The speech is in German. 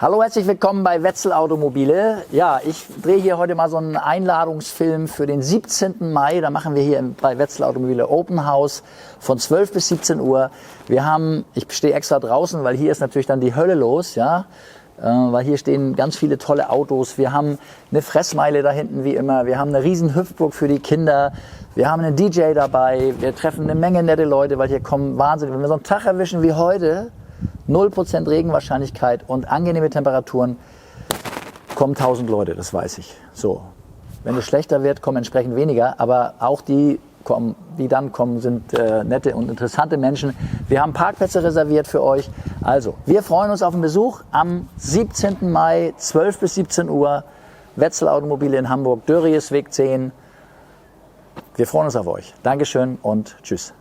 Hallo, herzlich willkommen bei Wetzel Automobile. Ja, ich drehe hier heute mal so einen Einladungsfilm für den 17. Mai. Da machen wir hier bei Wetzel Automobile Open House von 12 bis 17 Uhr. Ich stehe extra draußen, weil hier ist natürlich dann die Hölle los, ja. Weil hier stehen ganz viele tolle Autos. Wir haben eine Fressmeile da hinten wie immer. Wir haben eine riesen Hüpfburg für die Kinder. Wir haben einen DJ dabei. Wir treffen eine Menge nette Leute, weil hier kommen Wahnsinn. Wenn wir so einen Tag erwischen wie heute, 0% Regenwahrscheinlichkeit und angenehme Temperaturen, kommen 1000 Leute, das weiß ich. So, wenn es schlechter wird, kommen entsprechend weniger, aber auch die dann kommen, sind nette und interessante Menschen. Wir haben Parkplätze reserviert für euch. Also, wir freuen uns auf den Besuch am 17. Mai, 12 bis 17 Uhr, Wetzel Automobile in Hamburg, Dörriesweg 10. Wir freuen uns auf euch. Dankeschön und tschüss.